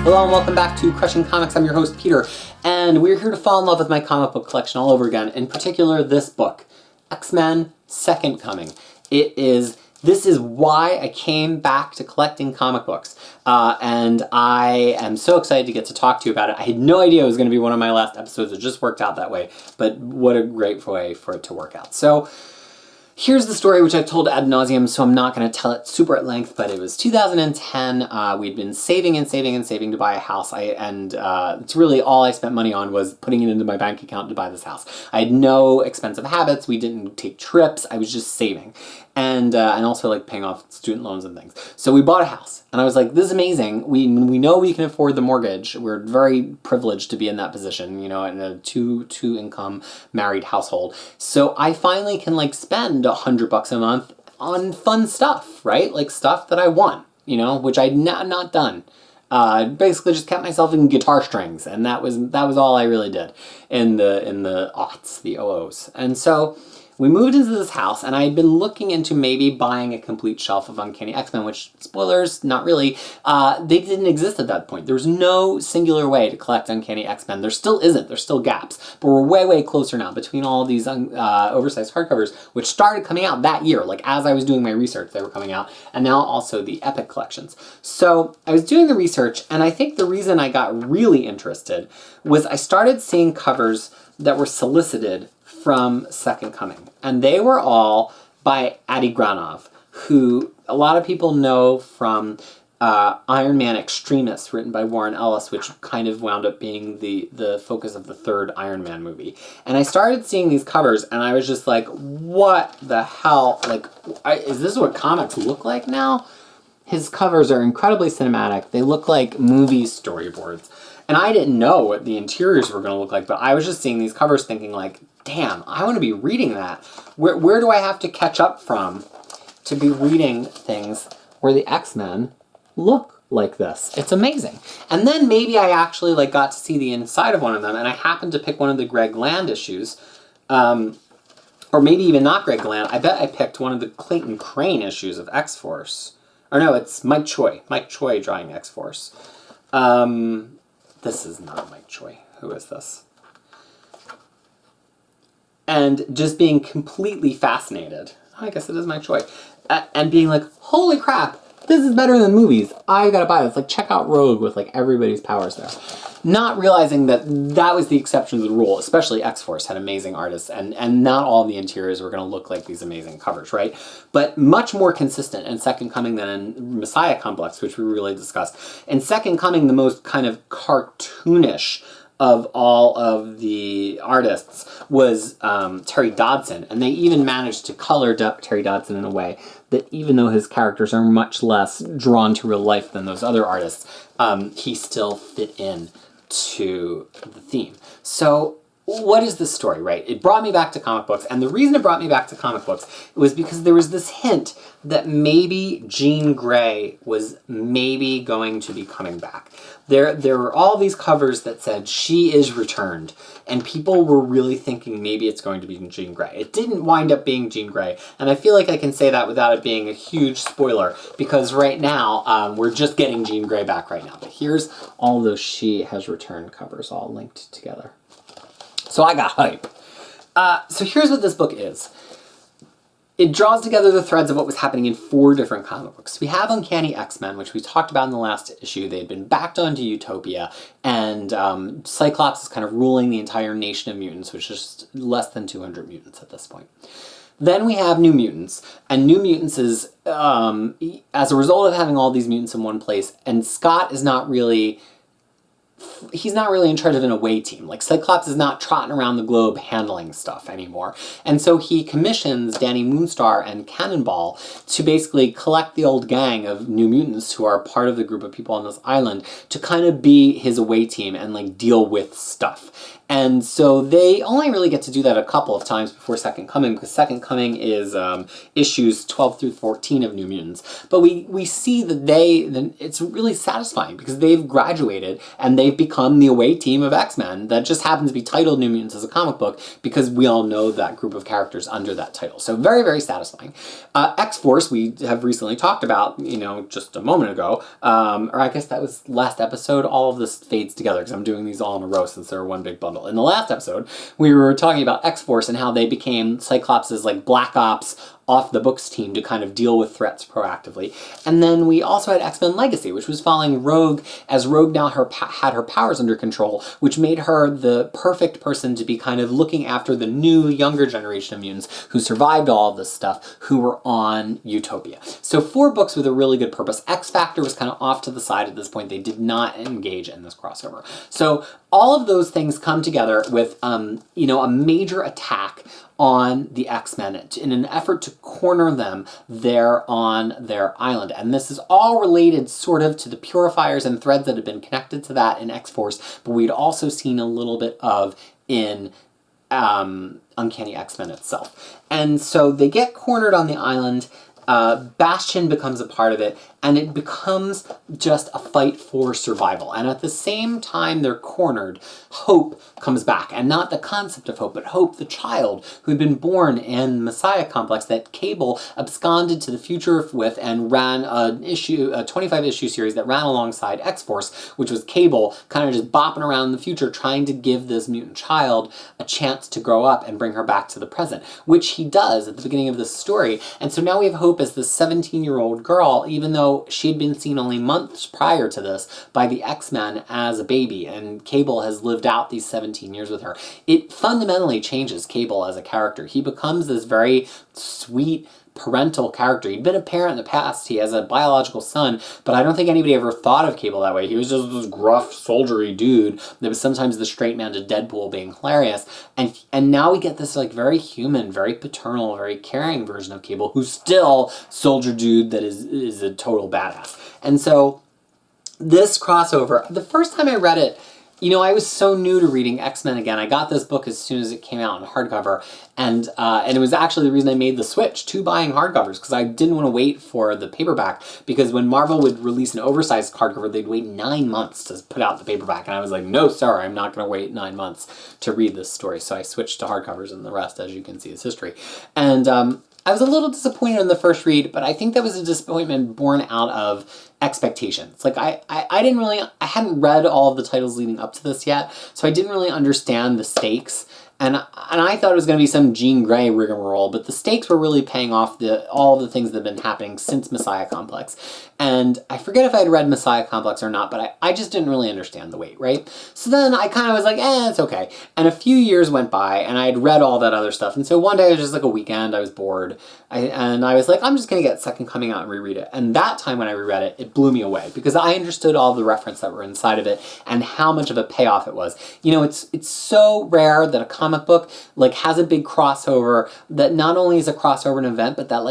Hello and welcome back to Crushing Comics. I'm your host, Peter, and we're here to fall in love with my comic book collection all over again, in particular this book, X-Men Second Coming. This is why I came back to collecting comic books, and I am so excited to get to talk to you about it. I had no idea it was going to be one of my last episodes. It just worked out that way, but what a great way for it to work out. So, here's the story, which I've told ad nauseum, so I'm not going to tell it super at length, but it was 2010. We'd been saving to buy a house, it's really all I spent money on was putting it into my bank account to buy this house. I had no expensive habits, we didn't take trips, I was just saving. And also like paying off student loans and things. So we bought a house, and I was like, this is amazing. We know we can afford the mortgage. We're very privileged to be in that position, you know, in a two income married household. So I finally can like spend $100 a month on fun stuff, right? Like stuff that I want, you know, which I'd not done. Basically just kept myself in guitar strings, and that was all I really did in the aughts, the OOs. And so we moved into this house, and I had been looking into maybe buying a complete shelf of Uncanny X-Men, which, spoilers, not really, they didn't exist at that point. There was no singular way to collect Uncanny X-Men. There still isn't. There's still gaps. But we're way, way closer now between all these oversized hardcovers, which started coming out that year. Like, as I was doing my research, they were coming out. And now also the Epic collections. So I was doing the research, and I think the reason I got really interested was I started seeing covers that were solicited from Second Coming. And they were all by Adi Granov, who a lot of people know from Iron Man Extremis, written by Warren Ellis, which kind of wound up being the focus of the third Iron Man movie. And I started seeing these covers, and I was just like, what the hell? Like, is this what comics look like now? His covers are incredibly cinematic. They look like movie storyboards. And I didn't know what the interiors were going to look like, but I was just seeing these covers thinking like, damn, I want to be reading that. Where do I have to catch up from to be reading things where the X-Men look like this? It's amazing. And then maybe I actually like got to see the inside of one of them, and I happened to pick one of the Greg Land issues, or maybe even not Greg Land. I bet I picked one of the Clayton Crane issues of X-Force. Or no, it's Mike Choi drawing X-Force. This is not Mike Choi. Who is this? And just being completely fascinated. I guess it is Mike Choi. And being like, holy crap, this is better than movies. I gotta buy this. Like, check out Rogue with like everybody's powers there. Not realizing that that was the exception to the rule, especially X-Force had amazing artists, and not all the interiors were going to look like these amazing covers, right? But much more consistent in Second Coming than in Messiah Complex, which we really discussed. In Second Coming, the most kind of cartoonish of all of the artists was Terry Dodson, and they even managed to color Terry Dodson in a way that even though his characters are much less drawn to real life than those other artists, he still fit in to the theme. So what is this story, right? It brought me back to comic books, and the reason it brought me back to comic books was because there was this hint that maybe Jean Grey was maybe going to be coming back. There were all these covers that said, she is returned, and people were really thinking maybe it's going to be Jean Grey. It didn't wind up being Jean Grey, and I feel like I can say that without it being a huge spoiler, because right now, we're just getting Jean Grey back right now. But here's all those She Has Returned covers all linked together. So I got hype. So here's what this book is. It draws together the threads of what was happening in 4 different comic books. We have Uncanny X-Men, which we talked about in the last issue. They had been backed onto Utopia, and Cyclops is kind of ruling the entire nation of mutants, which is just less than 200 mutants at this point. Then we have New Mutants, and New Mutants is, as a result of having all these mutants in one place, and Scott is not really... he's not really in charge of an away team. Like, Cyclops is not trotting around the globe handling stuff anymore. And so he commissions Danny Moonstar and Cannonball to basically collect the old gang of New Mutants who are part of the group of people on this island to kind of be his away team and, like, deal with stuff. And so they only really get to do that a couple of times before Second Coming, because Second Coming is issues 12 through 14 of New Mutants. But we see that it's really satisfying because they've graduated and they've become the away team of X-Men that just happens to be titled New Mutants as a comic book because we all know that group of characters under that title. So very, very satisfying. X-Force, we have recently talked about, just a moment ago, or I guess that was last episode. All of this fades together because I'm doing these all in a row since they're one big bundle. In the last episode, we were talking about X-Force and how they became Cyclops' like Black Ops off the books team to kind of deal with threats proactively. And then we also had X-Men Legacy, which was following Rogue, as Rogue now had her powers under control, which made her the perfect person to be kind of looking after the new, younger generation of mutants who survived all of this stuff, who were on Utopia. So 4 books with a really good purpose. X-Factor was kind of off to the side at this point. They did not engage in this crossover. So all of those things come together with, a major attack on the X-Men in an effort to corner them there on their island. And this is all related sort of to the purifiers and threads that have been connected to that in X-Force, but we'd also seen a little bit of in Uncanny X-Men itself. And so they get cornered on the island. Bastion becomes a part of it, and it becomes just a fight for survival. And at the same time they're cornered, Hope comes back. And not the concept of Hope, but Hope, the child who had been born in Messiah Complex that Cable absconded to the future with and ran a 25-issue series that ran alongside X-Force, which was Cable kind of just bopping around in the future trying to give this mutant child a chance to grow up and bring her back to the present, which he does at the beginning of this story. And so now we have Hope as this 17-year-old girl, even though she had been seen only months prior to this by the X-Men as a baby, and Cable has lived out these 17 years with her. It fundamentally changes Cable as a character. He becomes this very sweet, parental character. He'd been a parent in the past. He has a biological son, but I don't think anybody ever thought of Cable that way. He was just this gruff, soldiery dude that was sometimes the straight man to Deadpool being hilarious. And now we get this like very human, very paternal, very caring version of Cable, who's still soldier dude that is a total badass. And so this crossover, the first time I read it, I was so new to reading X-Men again. I got this book as soon as it came out in hardcover, and it was actually the reason I made the switch to buying hardcovers, because I didn't want to wait for the paperback, because when Marvel would release an oversized hardcover, they'd wait 9 months to put out the paperback, and I was like, no, sir, I'm not going to wait 9 months to read this story. So I switched to hardcovers, and the rest, as you can see, is history. And I was a little disappointed in the first read, but I think that was a disappointment born out of expectations. Like I hadn't read all of the titles leading up to this yet, so I didn't really understand the stakes. And I thought it was going to be some Jean Grey rigmarole, but the stakes were really paying off all the things that have been happening since Messiah Complex. And I forget if I had read Messiah Complex or not, but I just didn't really understand the weight, right? So then I kind of was like, it's okay. And a few years went by, and I had read all that other stuff. And so one day, it was just like a weekend, I was bored. And I was like, I'm just going to get Second Coming out and reread it. And that time when I reread it, it blew me away, because I understood all the reference that were inside of it and how much of a payoff it was. It's so rare that a comic book has a big crossover that not only is a crossover an event, but that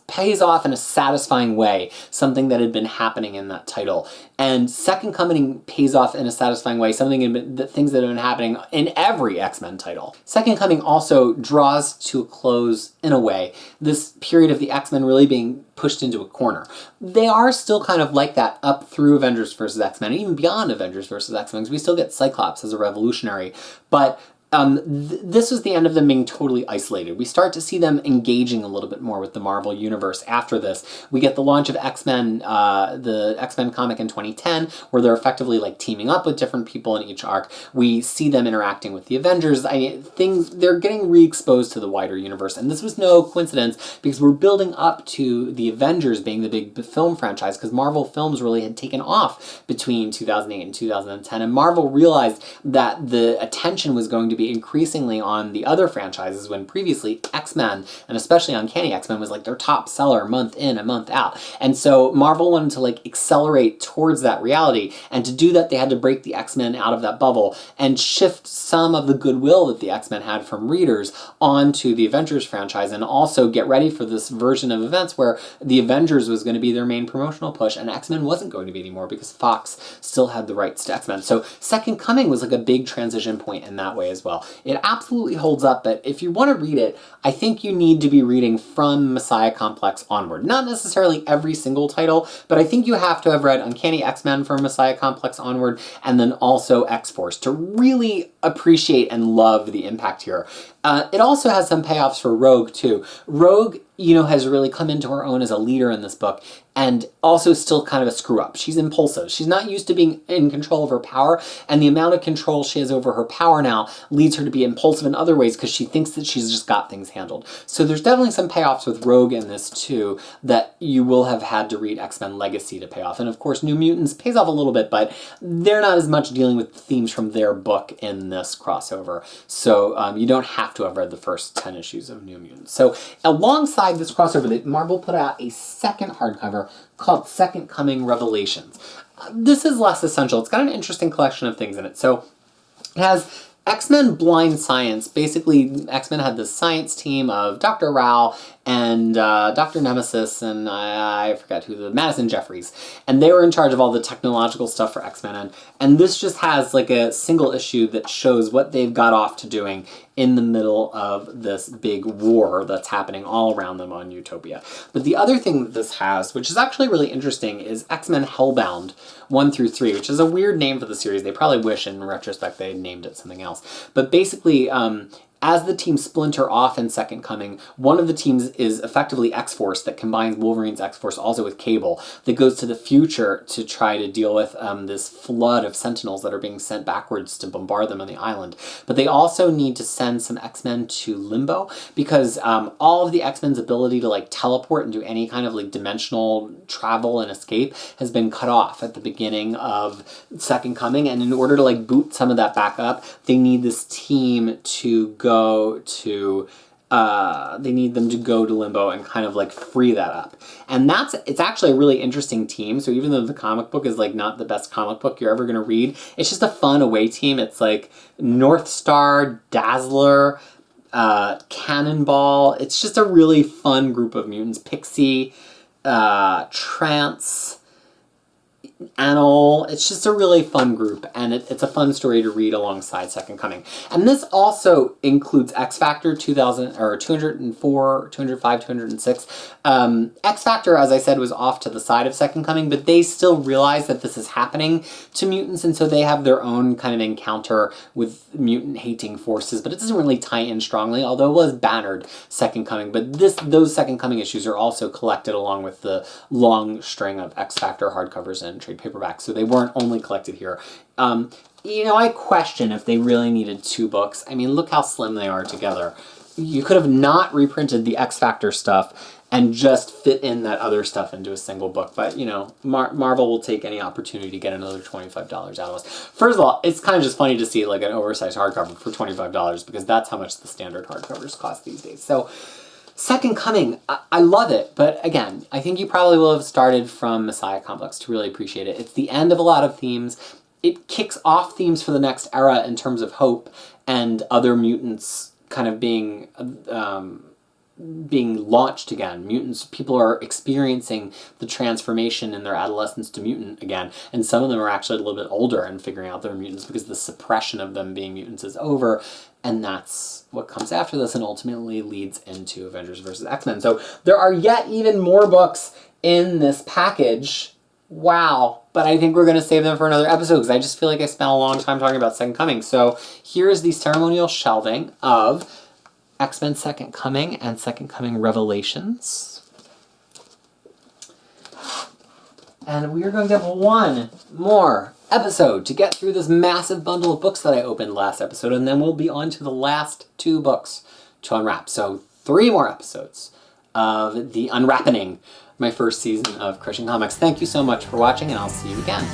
pays off in a satisfying way something that had been happening in that title. And Second Coming pays off in a satisfying way things that have been happening in every X-Men title. Second Coming also draws to a close, in a way, this period of the X-Men really being pushed into a corner. They are still kind of like that up through Avengers vs. X-Men, and even beyond Avengers vs. X-Men, because we still get Cyclops as a revolutionary, but this was the end of them being totally isolated. We start to see them engaging a little bit more with the Marvel Universe after this. We get the launch of X-Men, the X-Men comic in 2010, where they're effectively teaming up with different people in each arc. We see them interacting with the Avengers. They're getting re-exposed to the wider universe, and this was no coincidence, because we're building up to the Avengers being the big film franchise, because Marvel films really had taken off between 2008 and 2010, and Marvel realized that the attention was going to be be increasingly on the other franchises, when previously X-Men, and especially Uncanny X-Men, was like their top seller month in and month out. And so Marvel wanted to like accelerate towards that reality, and to do that they had to break the X-Men out of that bubble and shift some of the goodwill that the X-Men had from readers onto the Avengers franchise, and also get ready for this version of events where the Avengers was going to be their main promotional push and X-Men wasn't going to be anymore because Fox still had the rights to X-Men. So Second Coming was like a big transition point in that way as well. It absolutely holds up, but if you want to read it, I think you need to be reading from Messiah Complex onward. Not necessarily every single title, but I think you have to have read Uncanny X-Men from Messiah Complex onward, and then also X-Force to really appreciate and love the impact here. It also has some payoffs for Rogue too. Rogue, has really come into her own as a leader in this book, and also still kind of a screw up. She's impulsive. She's not used to being in control of her power, and the amount of control she has over her power now leads her to be impulsive in other ways because she thinks that she's just got things handled. So there's definitely some payoffs with Rogue in this too that you will have had to read X-Men Legacy to pay off. And of course New Mutants pays off a little bit, but they're not as much dealing with the themes from their book in this crossover. So you don't have to have read the first 10 issues of New Mutants. So alongside this crossover, Marvel put out a second hardcover called Second Coming Revelations. This is less essential. It's got an interesting collection of things in it. So it has X-Men Blind Science. Basically, X-Men had this science team of Dr. Rao and Dr. Nemesis and I forgot who, the Madison Jeffries. And they were in charge of all the technological stuff for X-Men. And this just has like a single issue that shows what they've got off to doing in the middle of this big war that's happening all around them on Utopia. But the other thing that this has, which is actually really interesting, is X-Men Hellbound 1 through 3, which is a weird name for the series. They probably wish in retrospect they had named it something else. But basically, as the teams splinter off in Second Coming, one of the teams is effectively X-Force that combines Wolverine's X-Force also with Cable, that goes to the future to try to deal with this flood of Sentinels that are being sent backwards to bombard them on the island. But they also need to send some X-Men to Limbo because all of the X-Men's ability to like teleport and do any kind of like dimensional travel and escape has been cut off at the beginning of Second Coming, and in order to like boot some of that back up, they need this team to go to they need them to go to Limbo and kind of like free that up. And it's actually a really interesting team. So even though the comic book is like not the best comic book you're ever going to read, it's just a fun away team. It's like North Star, Dazzler, Cannonball. It's just a really fun group of mutants. Pixie, Trance, Anil. It's just a really fun group, and it's a fun story to read alongside Second Coming. And this also includes X Factor 204, 205, 206. X Factor, as I said, was off to the side of Second Coming, but they still realize that this is happening to mutants, and so they have their own kind of encounter with mutant-hating forces, but it doesn't really tie in strongly, although it was bannered Second Coming. But those Second Coming issues are also collected along with the long string of X Factor hardcovers and trade paperbacks, so they weren't only collected here. I question if they really needed 2 books. I mean, look how slim they are together. You could have not reprinted the X Factor stuff and just fit in that other stuff into a single book. But, Marvel will take any opportunity to get another $25 out of us. First of all, it's kind of just funny to see like an oversized hardcover for $25 because that's how much the standard hardcovers cost these days. So Second Coming, I love it, but again, I think you probably will have started from Messiah Complex to really appreciate it. It's the end of a lot of themes. It kicks off themes for the next era in terms of hope and other mutants kind of being launched again. Mutants, people are experiencing the transformation in their adolescence to mutant again, and some of them are actually a little bit older and figuring out they're mutants because the suppression of them being mutants is over. And that's what comes after this and ultimately leads into Avengers vs. X-Men. So there are yet even more books in this package. Wow. But I think we're going to save them for another episode because I just feel like I spent a long time talking about Second Coming. So here is the ceremonial shelving of X-Men Second Coming and Second Coming Revelations. And we are going to have one more episode to get through this massive bundle of books that I opened last episode, and then we'll be on to the last 2 books to unwrap. So 3 more episodes of the Unwrapping, my first season of Crushing Comics. Thank you so much for watching, and I'll see you again.